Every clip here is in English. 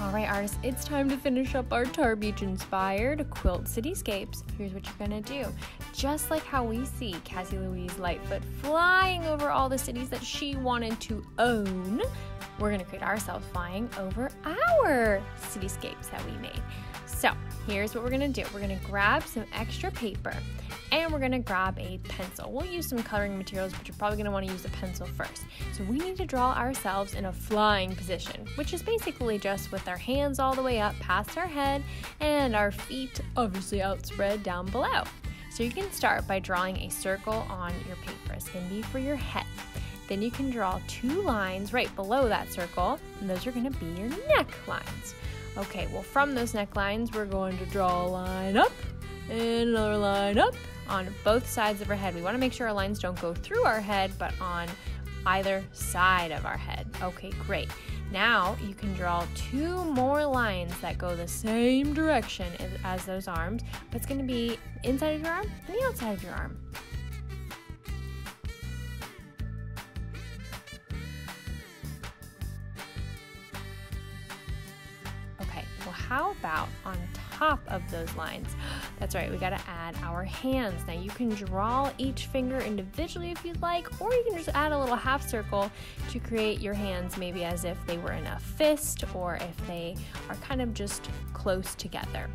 All right, artists, it's time to finish up our Tar Beach-inspired quilt cityscapes. Here's what you're gonna do. Just like how we see Cassie Louise Lightfoot flying over all the cities that she wanted to own, we're gonna create ourselves flying over our cityscapes that we made. So here's what we're gonna do. We're gonna grab some extra paper and we're gonna grab a pencil. We'll use some coloring materials, but you're probably gonna wanna use a pencil first. So we need to draw ourselves in a flying position, which is basically just with our hands all the way up past our head and our feet obviously outspread down below. So you can start by drawing a circle on your paper. It's gonna be for your head. Then you can draw 2 lines right below that circle, and those are gonna be your neck lines. Okay, well from those necklines, we're going to draw a line up and another line up on both sides of our head. We want to make sure our lines don't go through our head, but on either side of our head. Okay, great. Now you can draw 2 more lines that go the same direction as those arms, but it's going to be inside of your arm and the outside of your arm. Okay, well how about on top of those lines? That's right, we gotta add our hands. Now you can draw each finger individually if you'd like, or you can just add a little half circle to create your hands maybe as if they were in a fist or if they are kind of just close together.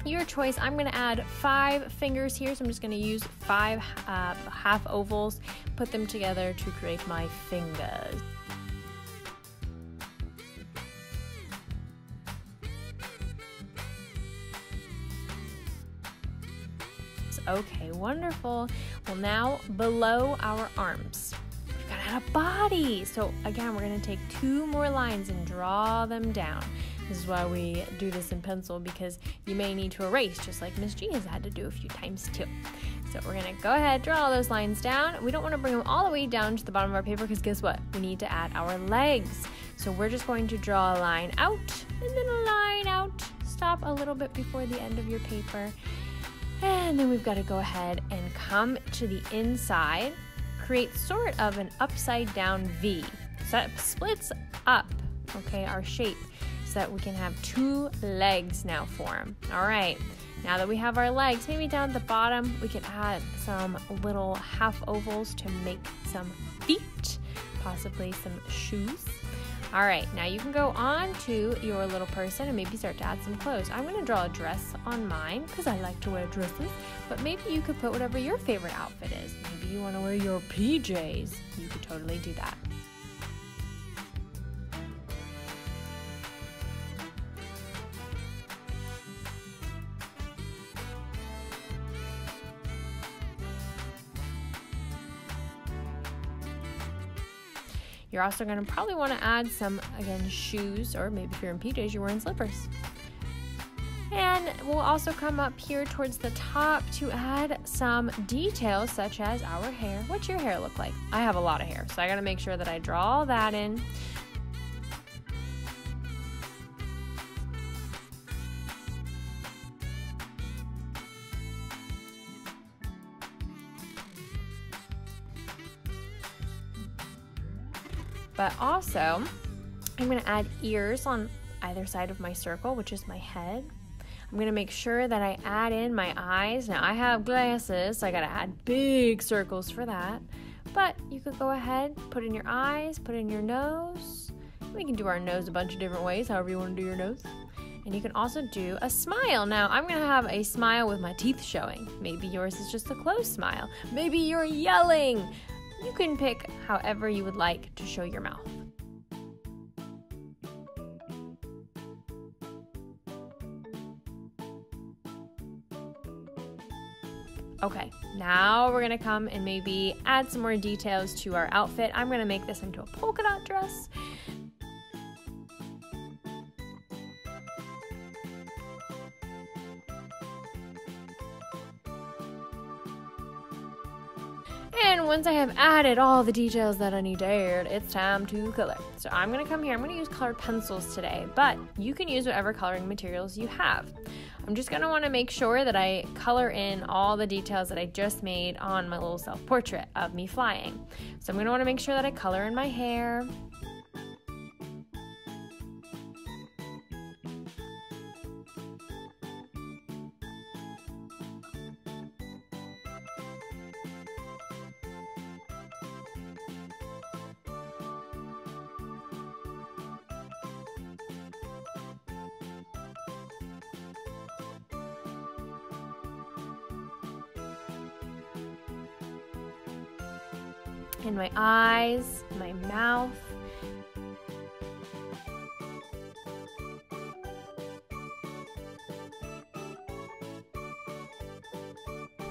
Your choice. I'm gonna add 5 fingers here, so I'm just gonna use 5 half ovals, put them together to create my fingers. Okay, wonderful. Well, now below our arms, we've got to add a body. So again, we're going to take 2 more lines and draw them down. This is why we do this in pencil, because you may need to erase, just like Miss G has had to do a few times too. So we're going to go ahead, draw all those lines down. We don't want to bring them all the way down to the bottom of our paper, because guess what? We need to add our legs. So we're just going to draw a line out and then a line out. Stop a little bit before the end of your paper. And then we've got to go ahead and come to the inside, create sort of an upside down V. So that splits up, okay, our shape, so that we can have 2 legs now form. All right, now that we have our legs, maybe down at the bottom, we can add some little half ovals to make some feet, possibly some shoes. All right, now you can go on to your little person and maybe start to add some clothes. I'm gonna draw a dress on mine because I like to wear dresses, but maybe you could put whatever your favorite outfit is. Maybe you wanna wear your PJs. You could totally do that. You're also going to probably want to add some, again, shoes, or maybe if you're in PJs, you're wearing slippers. And we'll also come up here towards the top to add some details such as our hair. What's your hair look like? I have a lot of hair, so I got to make sure that I draw all that in. But also, I'm going to add ears on either side of my circle, which is my head. I'm going to make sure that I add in my eyes. Now, I have glasses, so I got to add big circles for that. But you could go ahead, put in your eyes, put in your nose. We can do our nose a bunch of different ways, however you want to do your nose. And you can also do a smile. Now, I'm going to have a smile with my teeth showing. Maybe yours is just a closed smile. Maybe you're yelling. You can pick however you would like to show your mouth. Okay, now we're gonna come and maybe add some more details to our outfit. I'm gonna make this into a polka dot dress. And once I have added all the details that I need to add, it's time to color. So I'm gonna come here, I'm gonna use colored pencils today, but you can use whatever coloring materials you have. I'm just gonna wanna make sure that I color in all the details that I just made on my little self-portrait of me flying. So I'm gonna wanna make sure that I color in my hair. in my eyes, my mouth.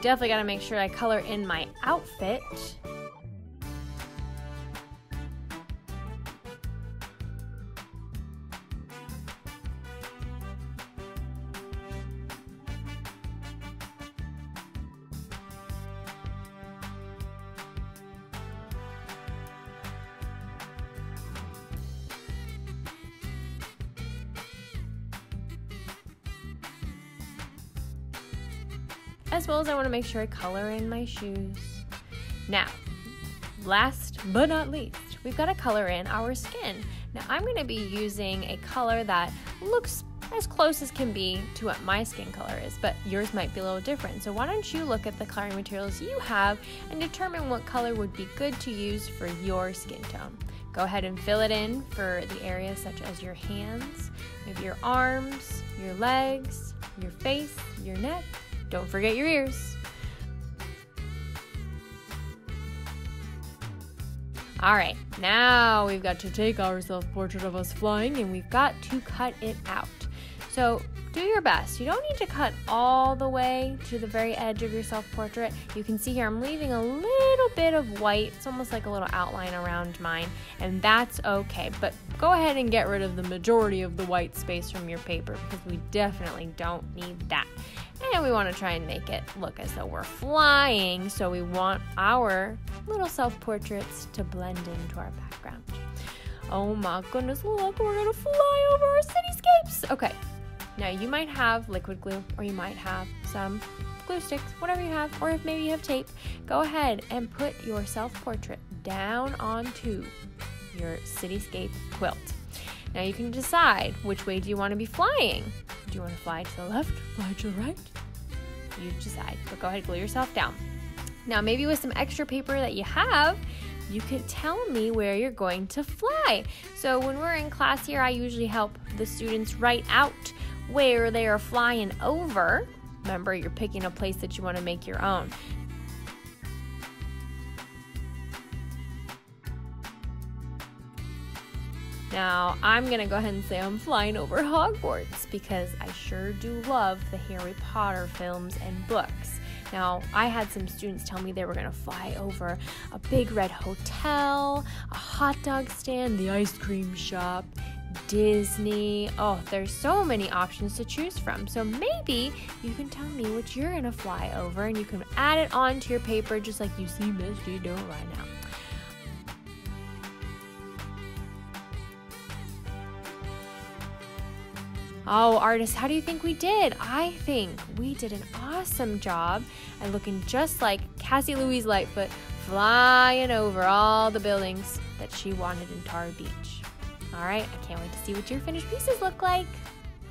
Definitely gotta make sure I color in my outfit. As well as I want to make sure I color in my shoes. Now, last but not least, we've got to color in our skin. Now, I'm going to be using a color that looks as close as can be to what my skin color is, but yours might be a little different. So why don't you look at the coloring materials you have and determine what color would be good to use for your skin tone. Go ahead and fill it in for the areas such as your hands, maybe your arms, your legs, your face, your neck. Don't forget your ears. All right, now we've got to take our self-portrait of us flying and we've got to cut it out. So do your best. You don't need to cut all the way to the very edge of your self-portrait. You can see here I'm leaving a little bit of white. It's almost like a little outline around mine, and that's okay. But go ahead and get rid of the majority of the white space from your paper because we definitely don't need that. And we want to try and make it look as though we're flying, so we want our little self-portraits to blend into our background. Oh my goodness, look, we're gonna fly over our cityscapes. Okay, now you might have liquid glue or you might have some glue sticks, whatever you have, or if maybe you have tape. Go ahead and put your self-portrait down onto your cityscape quilt. Now you can decide which way do you want to be flying. Do you want to fly to the left, fly to the right? You decide, but go ahead and glue yourself down. Now maybe with some extra paper that you have, you can tell me where you're going to fly. So when we're in class here, I usually help the students write out where they are flying over. Remember, you're picking a place that you want to make your own. Now, I'm going to go ahead and say I'm flying over Hogwarts because I sure do love the Harry Potter films and books. Now, I had some students tell me they were going to fly over a big red hotel, a hot dog stand, the ice cream shop, Disney. Oh, there's so many options to choose from. So maybe you can tell me what you're going to fly over and you can add it onto your paper just like you see Misty doing right now. Oh, artists, how do you think we did? I think we did an awesome job at looking just like Cassie Louise Lightfoot flying over all the buildings that she wanted in Tar Beach. All right, I can't wait to see what your finished pieces look like.